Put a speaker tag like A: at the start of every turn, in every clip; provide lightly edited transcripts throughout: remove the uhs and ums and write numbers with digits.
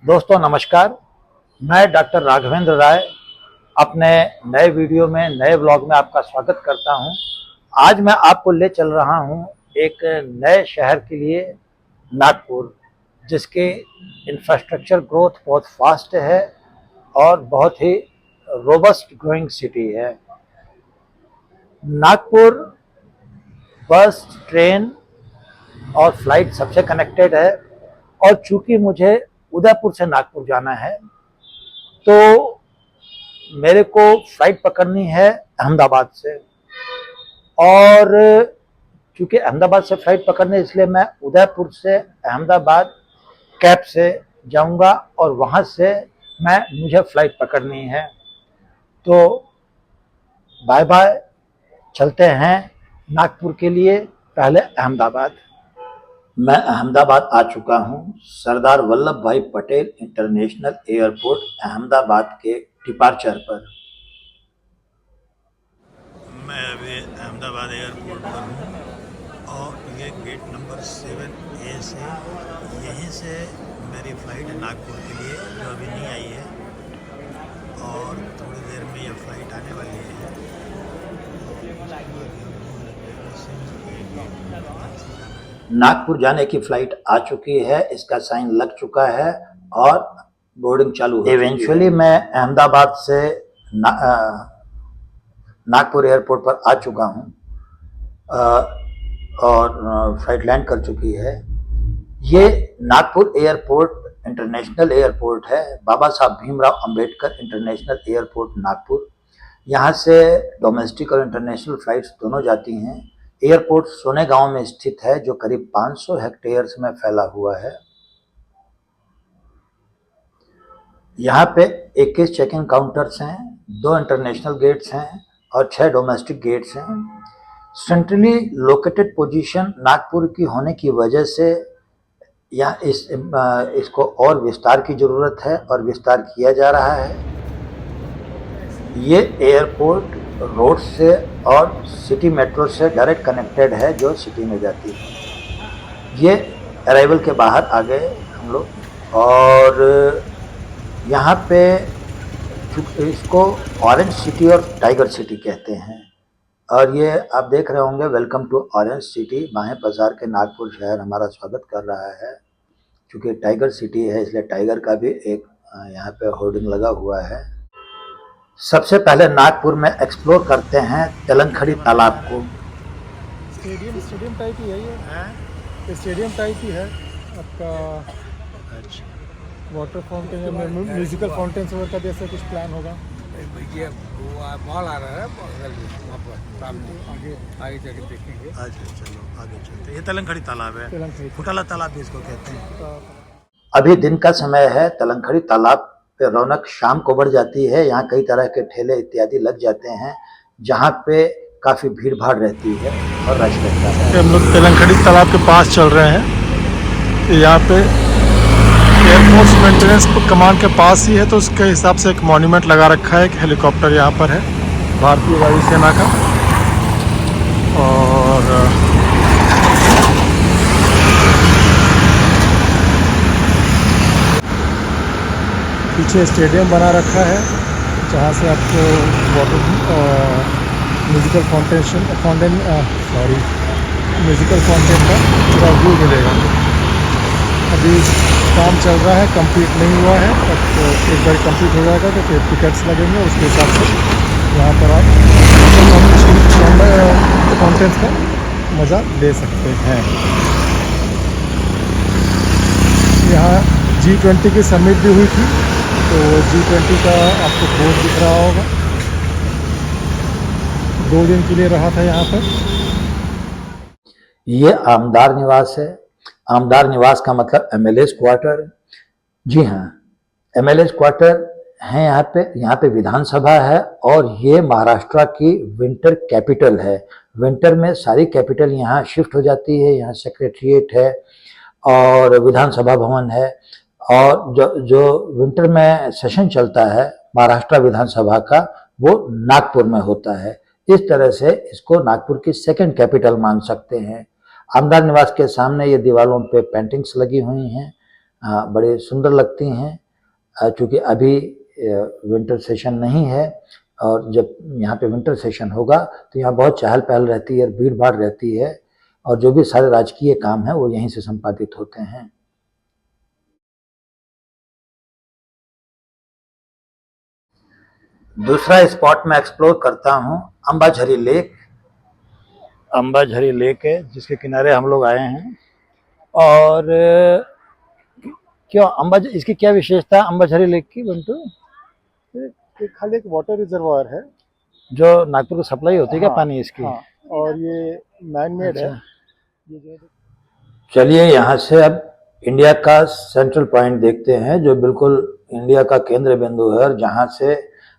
A: दोस्तों नमस्कार। मैं डॉक्टर राघवेंद्र राय अपने नए वीडियो में नए ब्लॉग में आपका स्वागत करता हूं। आज मैं आपको ले चल रहा हूं एक नए शहर के लिए, नागपुर, जिसके इंफ्रास्ट्रक्चर ग्रोथ बहुत फास्ट है और बहुत ही रोबस्ट ग्रोइंग सिटी है। नागपुर बस, ट्रेन और फ्लाइट सबसे कनेक्टेड है और चूंकि मुझे उदयपुर से नागपुर जाना है तो मेरे को फ्लाइट पकड़नी है अहमदाबाद से। और क्योंकि अहमदाबाद से फ्लाइट पकड़ने, इसलिए मैं उदयपुर से अहमदाबाद कैब से जाऊंगा और वहां से मुझे फ्लाइट पकड़नी है। तो बाय बाय, चलते हैं नागपुर के लिए, पहले अहमदाबाद। मैं अहमदाबाद आ चुका हूं, सरदार वल्लभ भाई पटेल इंटरनेशनल एयरपोर्ट अहमदाबाद के डिपार्चर पर। मैं अभी अहमदाबाद एयरपोर्ट पर हूँ और ये गेट नंबर 7A से, यहीं से मेरी फ़्लाइट है नागपुर के लिए, जो अभी नहीं आई है और थोड़ी देर में ये फ़्लाइट आने वाली है। नागपुर जाने की फ़्लाइट आ चुकी है, इसका साइन लग चुका है और बोर्डिंग चालू है। इवेंचुअली मैं अहमदाबाद से नागपुर एयरपोर्ट पर आ चुका हूँ और फ्लाइट लैंड कर चुकी है। ये नागपुर एयरपोर्ट इंटरनेशनल एयरपोर्ट है, बाबा साहब भीमराव अंबेडकर इंटरनेशनल एयरपोर्ट नागपुर। यहाँ से डोमेस्टिक और इंटरनेशनल फ्लाइट्स दोनों जाती हैं। एयरपोर्ट सोने गांव में स्थित है, जो करीब 500 हेक्टेयर्स में फैला हुआ है। यहाँ पे 21 चेक इन काउंटर्स हैं, 2 इंटरनेशनल गेट्स हैं और 6 डोमेस्टिक गेट्स हैं। सेंट्रली लोकेटेड पोजीशन नागपुर की होने की वजह से यहाँ इसको और विस्तार की ज़रूरत है और विस्तार किया जा रहा है। ये एयरपोर्ट रोड से और सिटी मेट्रो से डायरेक्ट कनेक्टेड है, जो सिटी में जाती है। ये अराइवल के बाहर आ गए हम लोग और यहाँ पे इसको ऑरेंज सिटी और टाइगर सिटी कहते हैं। और ये आप देख रहे होंगे, वेलकम टू ऑरेंज सिटी, बाहें पसार के नागपुर शहर हमारा स्वागत कर रहा है। क्योंकि टाइगर सिटी है, इसलिए टाइगर का भी एक यहाँ पे होर्डिंग लगा हुआ है। सबसे पहले नागपुर में एक्सप्लोर करते हैं तेलंखड़ी तालाब को।
B: स्टेडियम टाइप ही है ये, स्टेडियम टाइप ही है आपका।
A: अच्छा,
B: वाटर फाउंटेन या म्यूजिकल फाउंटेन्स वगैरह का जैसे कुछ प्लान होगा।
C: ये मॉल आ रहा है वहाँ पर सामने, आगे जाके देखेंगे।
A: अच्छा, चलो आगे चलते। ये तेलंखड़ी तालाब है,
B: तेलंखड़ी
A: फुटाला तालाब भी इसको कहते हैं। अभी दिन का समय है, तेलंखड़ी तालाब पे रौनक शाम को बढ़ जाती है। यहाँ कई तरह के ठेले इत्यादि लग जाते हैं, जहाँ पे काफ़ी भीड़ भाड़ रहती है और रश रहता है।
B: हम लोग तेलंखड़ी तालाब के पास चल रहे हैं। यहाँ पे एयरफोर्स मेंटेनेंस कमांड के पास ही है, तो उसके हिसाब से एक मॉन्यूमेंट लगा रखा है। एक हेलीकॉप्टर यहाँ पर है, भारतीय वायुसेना का। और पीछे स्टेडियम बना रखा है, जहाँ से आपको वाटर म्यूजिकल फाउंटेन का पूरा व्यू मिलेगा। अभी काम चल रहा है, कंप्लीट नहीं हुआ है, तो एक बार कंप्लीट हो जाएगा तो फिर टिकट्स लगेंगे, उसके हिसाब से यहाँ पर आप फाउंटेन का मज़ा ले सकते हैं। यहाँ G20 की समिट भी हुई थी, तो G20 का आपको बोर्ड दिख रहा होगा। 2 दिन के लिए रहा था यहाँ पर।
A: ये आमदार निवास है। आमदार निवास का मतलब MLA's क्वार्टर। जी हाँ, MLA's क्वार्टर है यहाँ पे। यहाँ पे विधानसभा है और ये महाराष्ट्र की विंटर कैपिटल है। विंटर में सारी कैपिटल यहाँ शिफ्ट हो जाती है। यहाँ सेक्रेटरीट है और विधानसभा भवन है। और जो विंटर में सेशन चलता है महाराष्ट्र विधानसभा का, वो नागपुर में होता है। इस तरह से इसको नागपुर की सेकंड कैपिटल मान सकते हैं। आमदार निवास के सामने ये दीवारों पे पेंटिंग्स लगी हुई हैं बड़े सुंदर लगती हैं। चूँकि अभी विंटर सेशन नहीं है, और जब यहाँ पे विंटर सेशन होगा तो यहाँ बहुत चहल पहल रहती है, भीड़ भाड़ रहती है, और जो भी सारे राजकीय काम हैं वो यहीं से संपादित होते हैं। दूसरा स्पॉट मैं एक्सप्लोर करता हूँ, अंबाझरी लेक। अंबाझरी लेक है जिसके किनारे हम लोग आए हैं। और क्यों इसकी क्या विशेषता है अंबाझरी लेक की, बंटू?
B: ये खाली एक वाटर रिजर्वायर है।
A: जो नागपुर को सप्लाई होती है क्या
B: हाँ,
A: पानी इसकी?
B: हाँ, और ये मैन मेड है।
A: अच्छा।
B: ये जो
A: चलिए यहाँ से अब इंडिया का सेंट्रल पॉइंट देखते हैं, जो बिल्कुल इंडिया का केंद्र बिंदु है और जहाँ से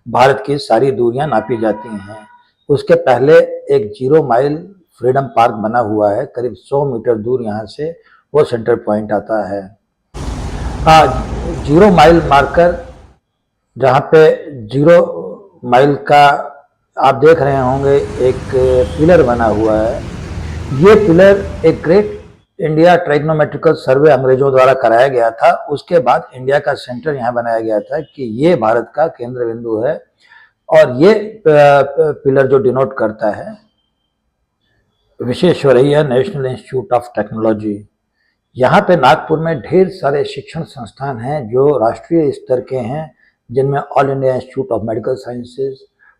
A: भारत की सारी दूरियां नापी जाती हैं। उसके पहले एक 0 माइल फ्रीडम पार्क बना हुआ है, करीब 100 मीटर दूर यहाँ से वो सेंटर पॉइंट आता है। 0 माइल मार्कर, जहाँ पे 0 माइल का आप देख रहे होंगे एक पिलर बना हुआ है। ये पिलर एक ग्रेट इंडिया ट्राइग्नोमेट्रिकल सर्वे अंग्रेजों द्वारा कराया गया था। उसके बाद इंडिया का सेंटर यहाँ बनाया गया था कि ये भारत का केंद्र बिंदु है, और ये पिलर जो डिनोट करता है Visvesvaraya national institute of technology. यहाँ पे नागपुर में ढेर सारे शिक्षण संस्थान हैं जो राष्ट्रीय स्तर के हैं, जिनमें all India institute of medical sciences,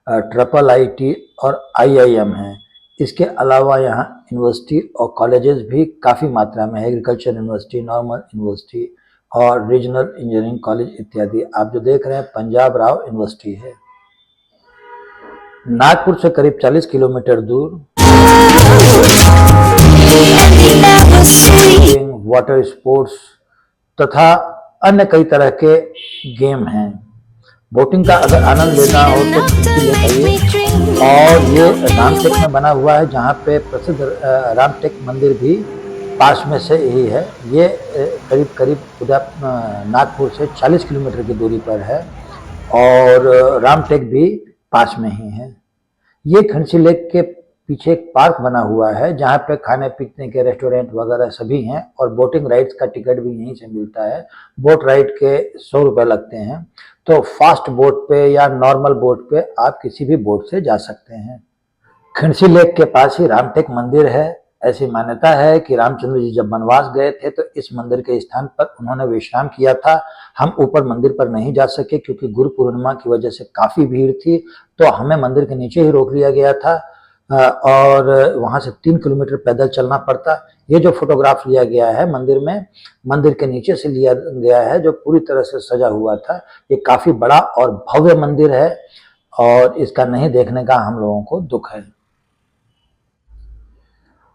A: IIIT और IIM हैं। इसके अलावा यहाँ यूनिवर्सिटी और कॉलेजेस भी काफ़ी मात्रा में है, एग्रीकल्चर यूनिवर्सिटी, नॉर्मल यूनिवर्सिटी और रीजनल इंजीनियरिंग कॉलेज इत्यादि। आप जो देख रहे हैं पंजाब राव यूनिवर्सिटी है। नागपुर से करीब 40 किलोमीटर दूर वाटर स्पोर्ट्स तथा अन्य कई तरह के गेम हैं। बोटिंग का अगर आनंद लेना हो तो खिड़की ले आइए। और ये रामटेक में बना हुआ है, जहाँ पे प्रसिद्ध रामटेक मंदिर भी पास में से ही है। ये करीब नागपुर से 40 किलोमीटर की दूरी पर है, और रामटेक भी पास में ही है। ये खंडसी लेक के पीछे एक पार्क बना हुआ है, जहाँ पे खाने पीने के रेस्टोरेंट वगैरह सभी हैं, और बोटिंग राइड्स का टिकट भी यहीं से मिलता है। बोट राइड के 100 रुपये लगते हैं। तो फास्ट बोट पे या नॉर्मल बोट पे आप किसी भी बोट से जा सकते हैं। खंडसी लेक के पास ही रामटेक मंदिर है। ऐसी मान्यता है कि रामचंद्र जी जब वनवास गए थे तो इस मंदिर के स्थान पर उन्होंने विश्राम किया था। हम ऊपर मंदिर पर नहीं जा सके क्योंकि गुरु पूर्णिमा की वजह से काफी भीड़ थी, तो हमें मंदिर के नीचे ही रोक लिया गया था, और वहां से 3 किलोमीटर पैदल चलना पड़ता। ये जो फोटोग्राफ लिया गया है मंदिर में, मंदिर के नीचे से लिया गया है, जो पूरी तरह से सजा हुआ था। ये काफी बड़ा और भव्य मंदिर है, और इसका नहीं देखने का हम लोगों को दुख है।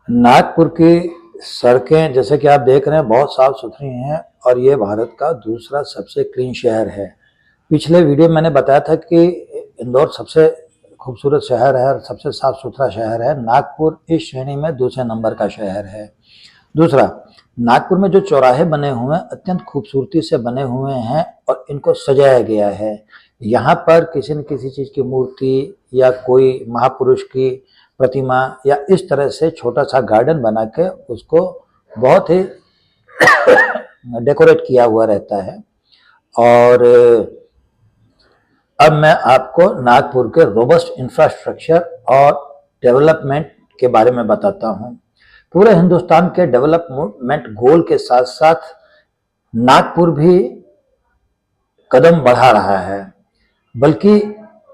A: नागपुर की सड़कें जैसे कि आप देख रहे हैं बहुत साफ सुथरी हैं, और ये भारत का दूसरा सबसे क्लीन शहर है। पिछले वीडियो में मैंने बताया था कि इंदौर सबसे खूबसूरत शहर है और सबसे साफ सुथरा शहर है। नागपुर इस श्रेणी में दूसरे नंबर का शहर है। दूसरा, नागपुर में जो चौराहे बने हुए हैं अत्यंत खूबसूरती से बने हुए हैं, और इनको सजाया गया है। यहाँ पर किसी न किसी चीज़ की मूर्ति या कोई महापुरुष की प्रतिमा या इस तरह से छोटा सा गार्डन बना के उसको बहुत ही डेकोरेट किया हुआ रहता है। और अब मैं आपको नागपुर के रोबस्ट इंफ्रास्ट्रक्चर और डेवलपमेंट के बारे में बताता हूँ। पूरे हिंदुस्तान के डेवलपमेंट गोल के साथ साथ नागपुर भी कदम बढ़ा रहा है, बल्कि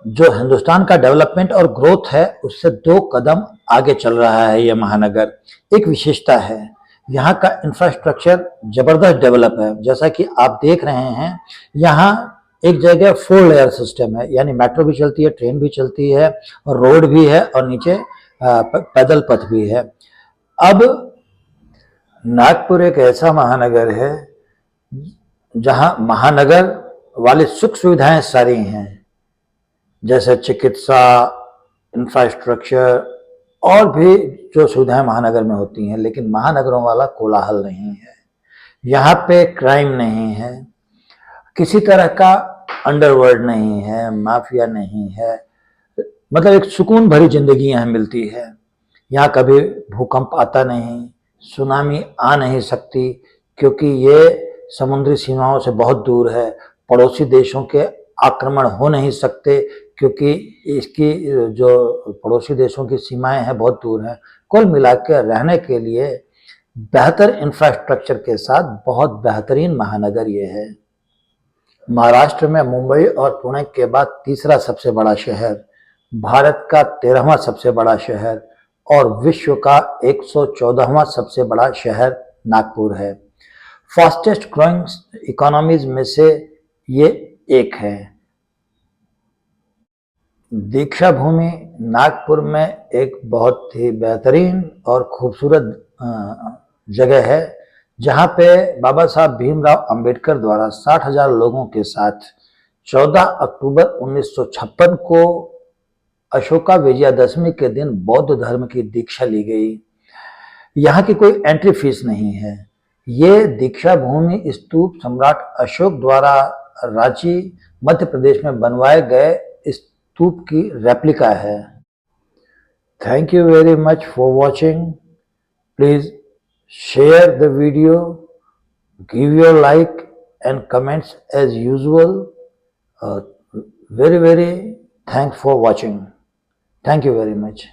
A: जो हिंदुस्तान का डेवलपमेंट और ग्रोथ है उससे 2 कदम आगे चल रहा है ये महानगर। एक विशेषता है, यहाँ का इंफ्रास्ट्रक्चर जबरदस्त डेवलप है। जैसा कि आप देख रहे हैं, यहाँ एक जगह 4 लेयर सिस्टम है, यानी मेट्रो भी चलती है, ट्रेन भी चलती है, और रोड भी है, और नीचे पैदल पथ भी है। अब नागपुर एक ऐसा महानगर है जहाँ महानगर वाली सुख सुविधाएं सारी हैं, जैसे चिकित्सा, इंफ्रास्ट्रक्चर और भी जो सुविधाएं महानगर में होती हैं, लेकिन महानगरों वाला कोलाहल नहीं है। यहाँ पे क्राइम नहीं है, किसी तरह का अंडरवर्ल्ड नहीं है, माफिया नहीं है, मतलब एक सुकून भरी जिंदगी यहाँ मिलती है। यहाँ कभी भूकंप आता नहीं, सुनामी आ नहीं सकती, क्योंकि ये समुद्री सीमाओं से बहुत दूर है, पड़ोसी देशों के आक्रमण हो नहीं सकते क्योंकि इसकी जो पड़ोसी देशों की सीमाएं हैं बहुत दूर हैं। कुल मिलाकर रहने के लिए बेहतर इंफ्रास्ट्रक्चर के साथ बहुत बेहतरीन महानगर ये है। महाराष्ट्र में मुंबई और पुणे के बाद तीसरा सबसे बड़ा शहर, भारत का 13वां सबसे बड़ा शहर और विश्व का 114वां सबसे बड़ा शहर नागपुर है। फास्टेस्ट ग्रोइंग इकोनॉमीज में से ये एक है। दीक्षा भूमि नागपुर में एक बहुत ही बेहतरीन और खूबसूरत जगह है जहां पे बाबा साहब भीमराव अंबेडकर द्वारा 60,000 लोगों के साथ 14 अक्टूबर 1956 को अशोका विजयादशमी के दिन बौद्ध धर्म की दीक्षा ली गई। यहाँ की कोई एंट्री फीस नहीं है। ये दीक्षा भूमि स्तूप सम्राट अशोक द्वारा रांची मध्य प्रदेश में बनवाए गए स्तूप की रेप्लिका है। Thank you very much for watching. Please share the video, give your like and comments as usual. Very thanks for watching. Thank you very much.